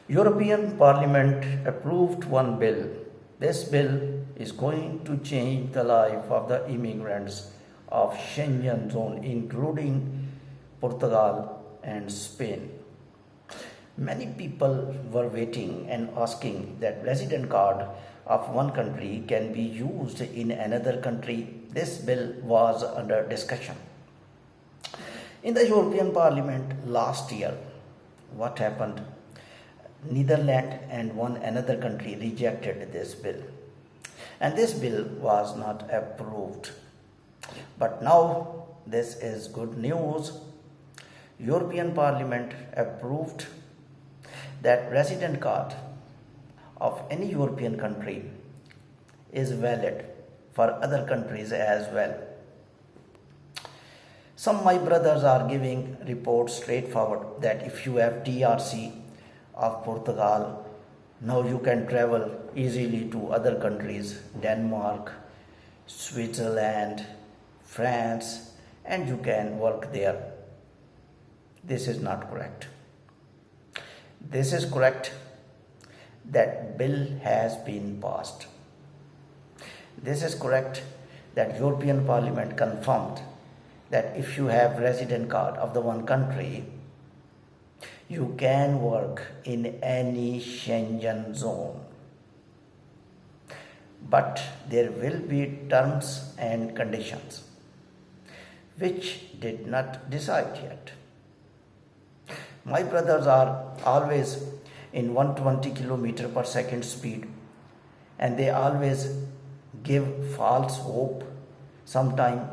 European Parliament approved one bill. This bill is going to change the life of the immigrants of Schengen zone, including Portugal and Spain. Many people were waiting and asking that resident card of one country can be used in another country. This bill was under discussion. In the European Parliament last year, what happened? Netherlands and one another country rejected this bill, and this bill was not approved. But now this is good news. European Parliament approved that resident card of any European country is valid for other countries as well. Some my brothers are giving reports straightforward that if you have TRC of Portugal, now you can travel easily to other countries, Denmark, Switzerland, France, and you can work there. This is not correct. This is correct. That bill has been passed. This is correct that European Parliament confirmed that if you have resident card of the one country, you can work in any Schengen zone. But there will be terms and conditions which did not decide yet. My brothers are always in 120 km per second speed, and they always give false hope sometime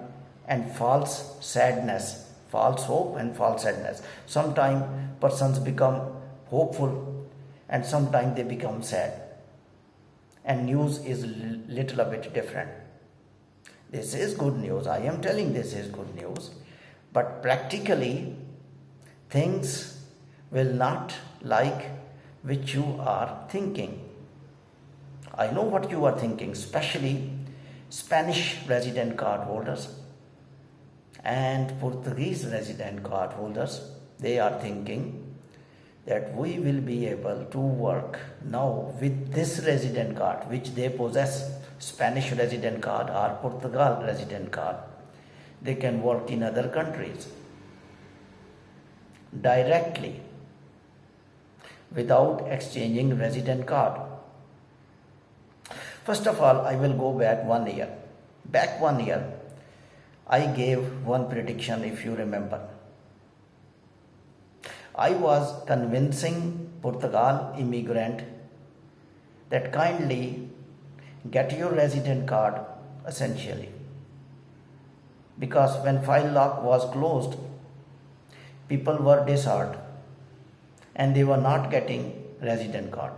and false sadness. False hope and false sadness. Sometimes persons become hopeful and sometimes they become sad. And news is little a bit different. This is good news. I am telling this is good news. But practically things will not like which you are thinking. I know what you are thinking, especially Spanish resident card holders and Portuguese resident card holders. They are thinking that we will be able to work now with this resident card which they possess, Spanish resident card or Portugal resident card. They can work in other countries directly without exchanging resident card. First of all, I will go back 1 year. Back 1 year, I gave one prediction, if you remember. I was convincing Portugal immigrant that kindly get your resident card essentially. Because when file lock was closed, people were disheartened and they were not getting resident card.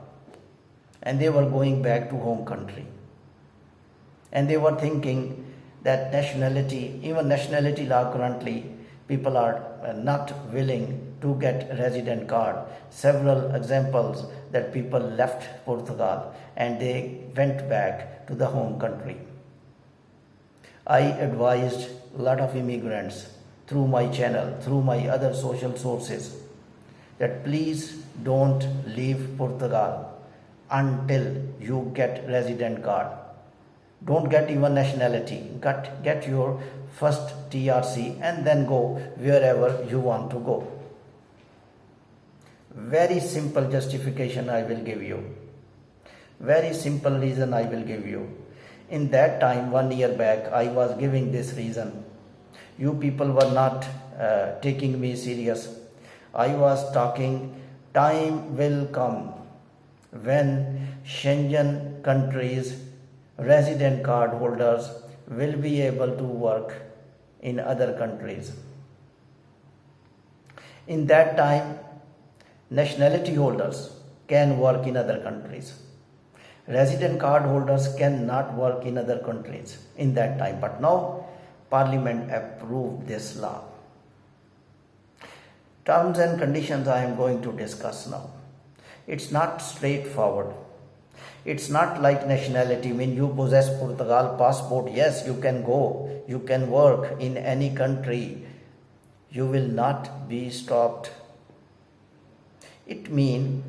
And they were going back to home country. And they were thinking that nationality, even nationality law currently, people are not willing to get resident card. Several examples that people left Portugal and they went back to the home country. I advised a lot of immigrants through my channel, through my other social sources, that please don't leave Portugal until you get resident card. Don't get even nationality. Get your first TRC and then go wherever you want to go. Very simple justification I will give you. Very simple reason I will give you. In that time, 1 year back, I was giving this reason. You people were not taking me serious. I was talking, time will come when Schengen countries resident card holders will be able to work in other countries. In that time, nationality holders can work in other countries. Resident card holders cannot work in other countries in that time. But now, Parliament approved this law. Terms and conditions I am going to discuss now. It's not straightforward. It's not like nationality. When you possess Portugal passport, yes, you can go, you can work in any country. You will not be stopped. It means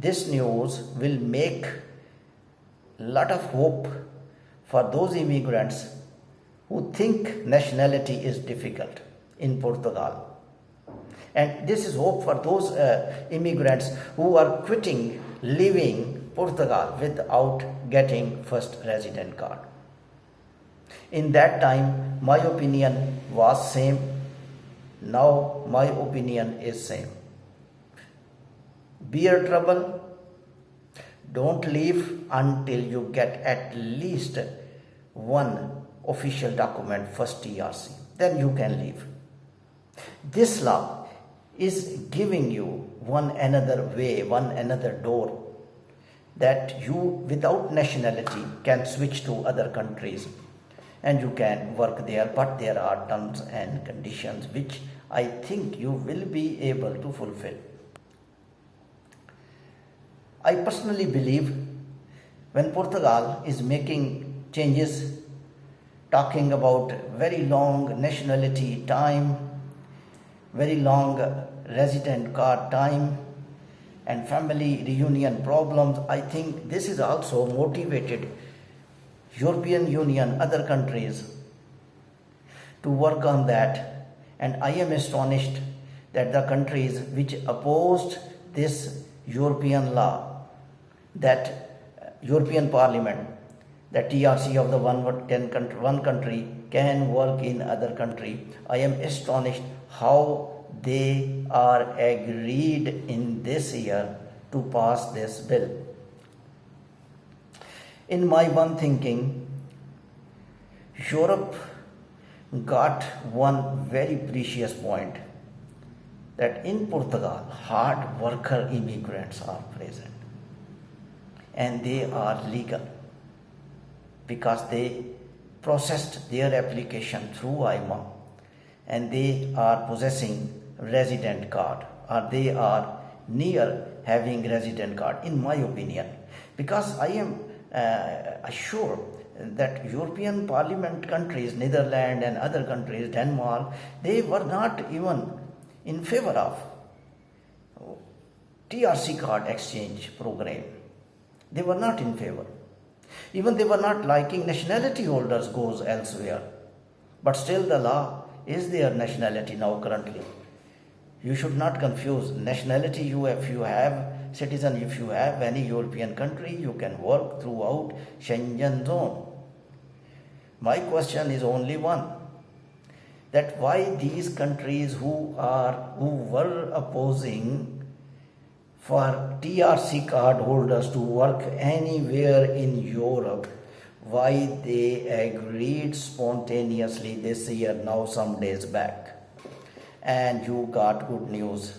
this news will make a lot of hope for those immigrants who think nationality is difficult in Portugal. And this is hope for those immigrants who are quitting, leaving Portugal without getting first resident card. In that time, my opinion was same. Now my opinion is same. Bear trouble. Don't leave until you get at least one official document, first TRC. Then you can leave. This law is giving you one another way, one another door, that you without nationality can switch to other countries and you can work there, but there are terms and conditions which I think you will be able to fulfill. I personally believe when Portugal is making changes, talking about very long nationality time, very long resident card time, and family reunion problems, I think this is also motivated European Union, other countries to work on that. And I am astonished that the countries which opposed this European law, that European Parliament, that TRC of the one country can work in other country, I am astonished how they are agreed in this year to pass this bill. In my one thinking, Europe got one very precious point, that in Portugal, hard worker immigrants are present and they are legal because they processed their application through AIMA and they are possessing resident card, or they are near having resident card, in my opinion, because I am sure that European Parliament countries, Netherlands and other countries, Denmark, they were not even in favor of TRC card exchange program. They were not in favor. Even they were not liking nationality holders goes elsewhere. But still the law is their nationality now currently. You should not confuse nationality. If you have citizen, if you have any European country, you can work throughout Schengen zone. My question is only one, that why these countries who were opposing for TRC card holders to work anywhere in Europe, why they agreed spontaneously this year, now some days back. And you got good news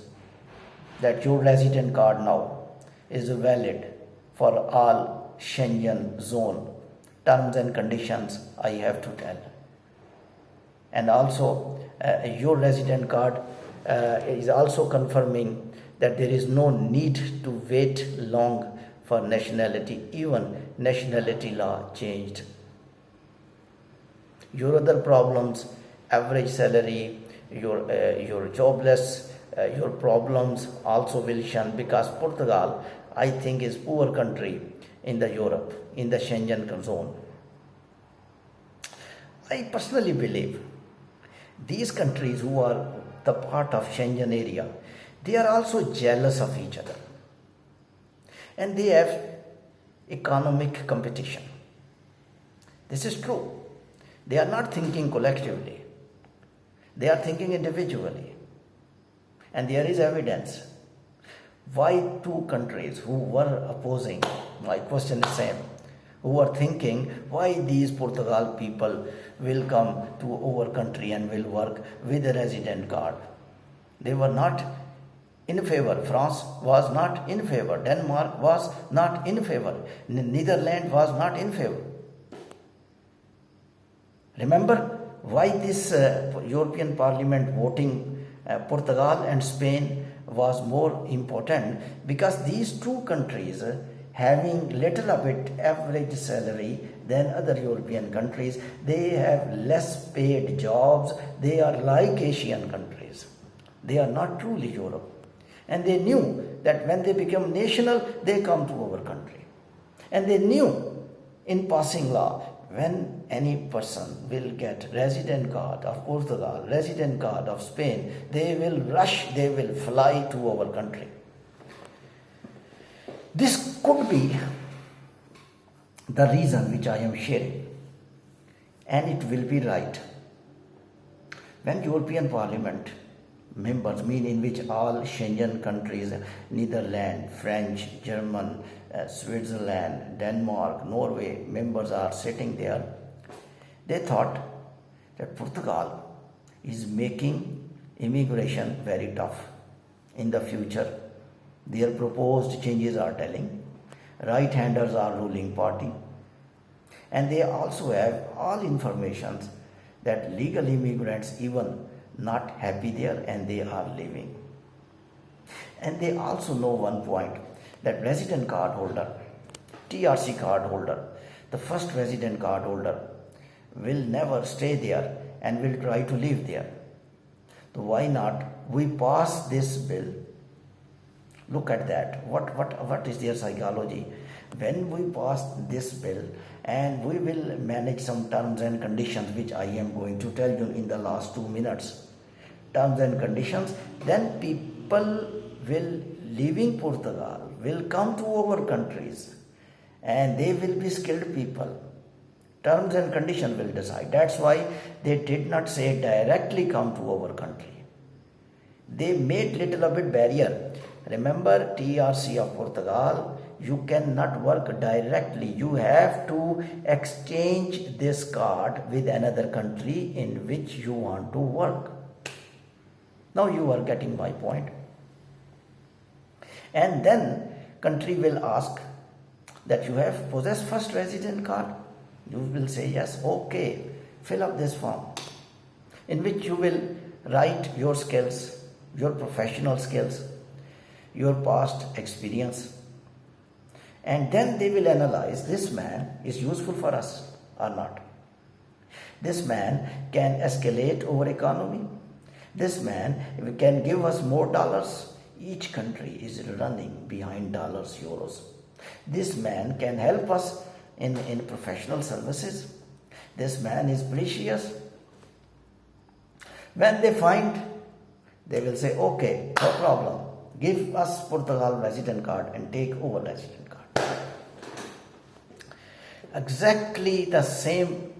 that your resident card now is valid for all Schengen zone. Terms and conditions I have to tell. And also your resident card is also confirming that there is no need to wait long for nationality. Even nationality law changed. Your other problems, average salary, your jobless, your problems also will shun, because Portugal, I think, is poor country in the Europe, in the Schengen zone. I personally believe these countries who are the part of Schengen area, they are also jealous of each other. And they have economic competition. This is true. They are not thinking collectively. They are thinking individually. And there is evidence. Why two countries who were opposing, my question is same, who are thinking why these Portugal people will come to our country and will work with a resident card. They were not in favor. France was not in favor. Denmark was not in favor. Netherlands was not in favor. Remember why this European Parliament voting Portugal and Spain was more important? Because these two countries having little a bit average salary than other European countries, they have less paid jobs, they are like Asian countries. They are not truly Europe. And they knew that when they become national, they come to our country. And they knew in passing law, when any person will get resident card of Portugal, resident card of Spain, they will rush, they will fly to our country. This could be the reason which I am sharing, and it will be right. When European Parliament members, mean in which all Schengen countries, Netherlands, French, German, Switzerland, Denmark, Norway, members are sitting there, they thought that Portugal is making immigration very tough in the future. Their proposed changes are telling right-handers are ruling party, and they also have all informations that legal immigrants even not happy there and they are leaving. And they also know one point, that resident card holder, TRC card holder, the first resident card holder will never stay there and will try to live there. So why not we pass this bill? Look at that. What is their psychology? When we pass this bill and we will manage some terms and conditions, which I am going to tell you in the last 2 minutes. Terms and conditions, then people will leaving Portugal will come to our countries and they will be skilled people. Terms and conditions will decide. That's why they did not say directly come to our country. They made little bit barrier. Remember, TRC of Portugal, you cannot work directly. You have to exchange this card with another country in which you want to work. Now you are getting my point. And then country will ask that you have possessed first resident card. You will say yes, okay, fill up this form in which you will write your skills, your professional skills, your past experience, and then they will analyze this man is useful for us or not. This man can escalate our economy. This man can give us more dollars. Each country is running behind dollars, euros. This man can help us in professional services. This man is precious. When they find, they will say, okay, no problem. Give us Portugal resident card and take over resident card. Exactly the same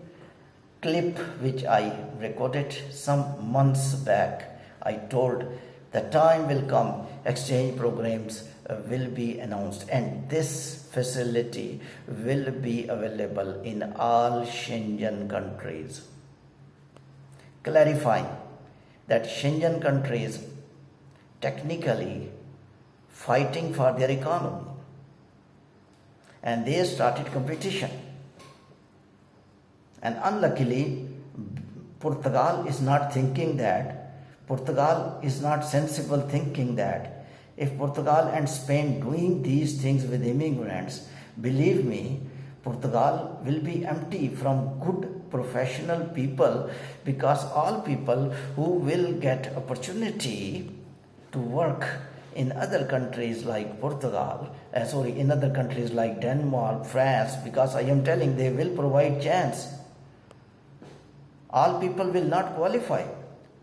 clip which I recorded some months back. I told the time will come, exchange programs will be announced, and this facility will be available in all Schengen countries. Clarifying that Schengen countries technically fighting for their economy, and they started competition. And unluckily, Portugal is not thinking that. Portugal is not sensible thinking that if Portugal and Spain doing these things with immigrants, believe me, Portugal will be empty from good professional people, because all people who will get opportunity to work in other countries like in other countries like Denmark, France, because I am telling they will provide chance. All people will not qualify.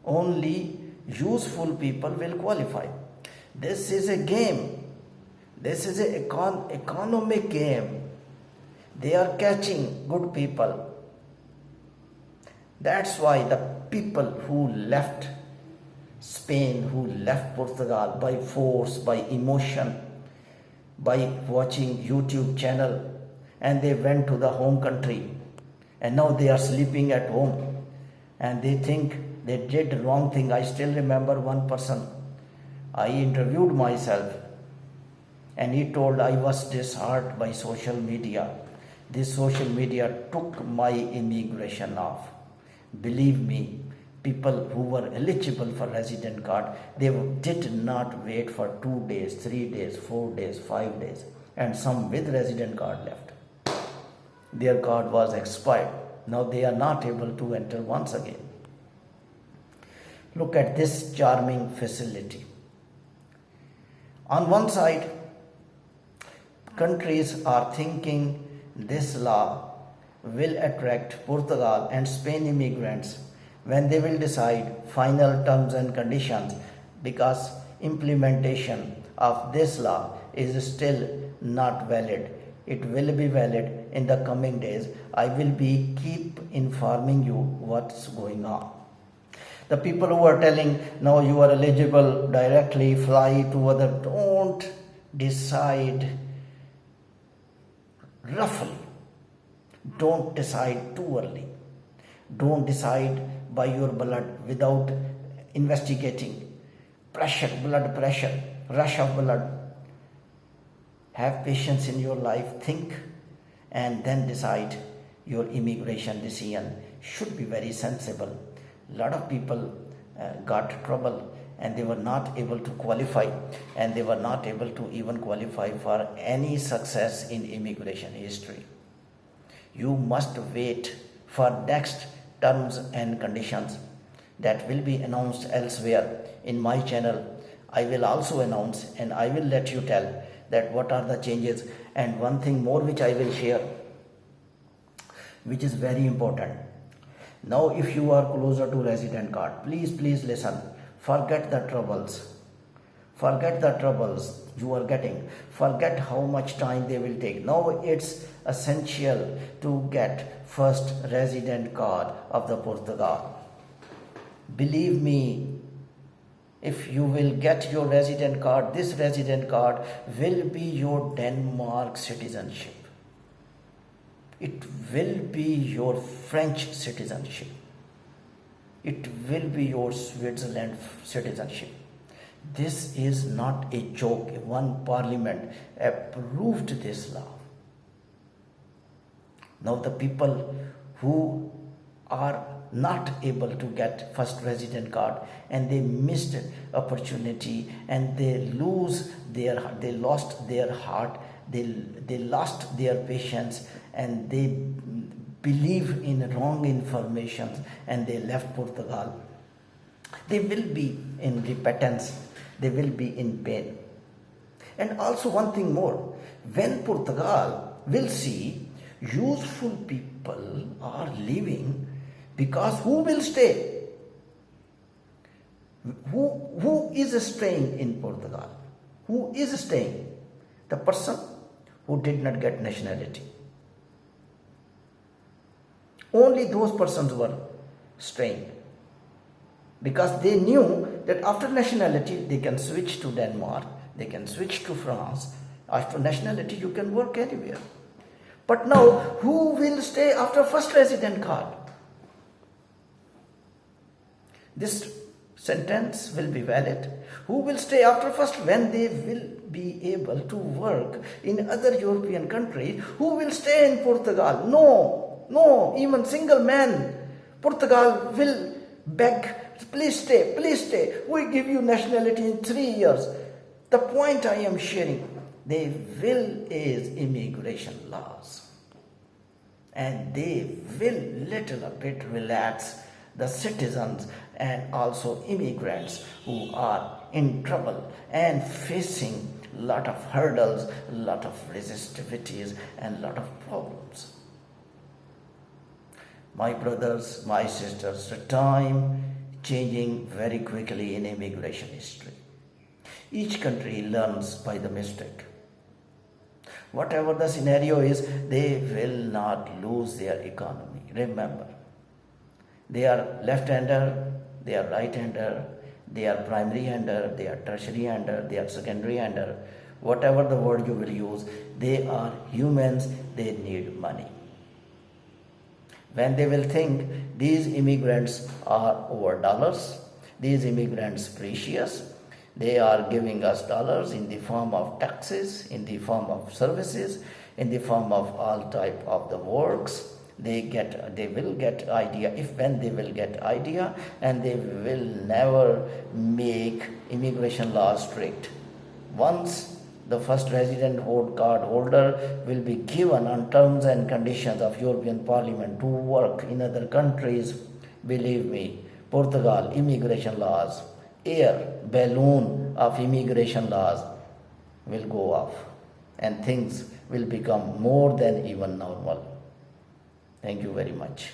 Only useful people will qualify. This is a game. This is an economic game. They are catching good people. That's why the people who left Spain, who left Portugal by force, by emotion, by watching YouTube channel, and they went to the home country, and now they are sleeping at home, and they think they did the wrong thing. I still remember one person. I interviewed myself, and he told I was disheartened by social media. This social media took my immigration off. Believe me, people who were eligible for resident card, they did not wait for 2 days, 3 days, 4 days, 5 days, and some with resident card left. Their card was expired. Now they are not able to enter once again. Look at this charming facility. On one side, countries are thinking this law will attract Portugal and Spain immigrants when they will decide final terms and conditions, because implementation of this law is still not valid. It will be valid in the coming days. I will be keep informing you what's going on. The people who are telling now you are eligible, directly fly to other, don't decide roughly. Don't decide too early. Don't decide by your blood without investigating. Pressure, blood pressure, rush of blood. Have patience in your life, think, and then decide. Your immigration decision should be very sensible. A lot of people got trouble and they were not able to qualify, and they were not able to even qualify for any success in immigration history. You must wait for next terms and conditions that will be announced elsewhere. In my channel, I will also announce and I will let you tell that what are the changes. And one thing more which I will share, which is very important. Now if you are closer to resident card, please listen. Forget the troubles. Forget the troubles you are getting. Forget how much time they will take. Now it's essential to get first resident card of the Portugal. Believe me, if you will get your resident card, this resident card will be your Denmark citizenship. It will be your French citizenship. It will be your Switzerland citizenship. This is not a joke. One parliament approved this law. Now the people who are not able to get first resident card and they missed opportunity and they lost their heart, they lost their patience, and they believe in wrong information and they left Portugal. They will be in repentance, they will be in pain. And also one thing more, when Portugal will see useful people are leaving, because who will stay? Who is staying in Portugal? Who is staying? The person who did not get nationality. Only those persons were staying, because they knew that after nationality they can switch to Denmark, they can switch to France. After nationality you can work anywhere. But now who will stay after first resident card? This sentence will be valid. Who will stay after first, when they will be able to work in other European countries? Who will stay in Portugal? No, even single man. Portugal will beg, please stay. We give you nationality in 3 years. The point I am sharing, they will is immigration laws. And they will little bit relax the citizens and also immigrants who are in trouble and facing a lot of hurdles, a lot of resistivities and a lot of problems. My brothers, my sisters, the time changing very quickly in immigration history. Each country learns by the mistake. Whatever the scenario is, they will not lose their economy. Remember, they are left-hander, they are right-hander, they are primary hander, they are tertiary hander, they are secondary hander. Whatever the word you will use, they are humans, they need money. When they will think these immigrants are over dollars, these immigrants precious, they are giving us dollars in the form of taxes, in the form of services, in the form of all type of the works, they will get idea, if when they will get idea, and they will never make immigration laws strict. Once the first resident card holder will be given on terms and conditions of European Parliament to work in other countries, believe me, Portugal immigration laws, air balloon of immigration laws will go off and things will become more than even normal. Thank you very much.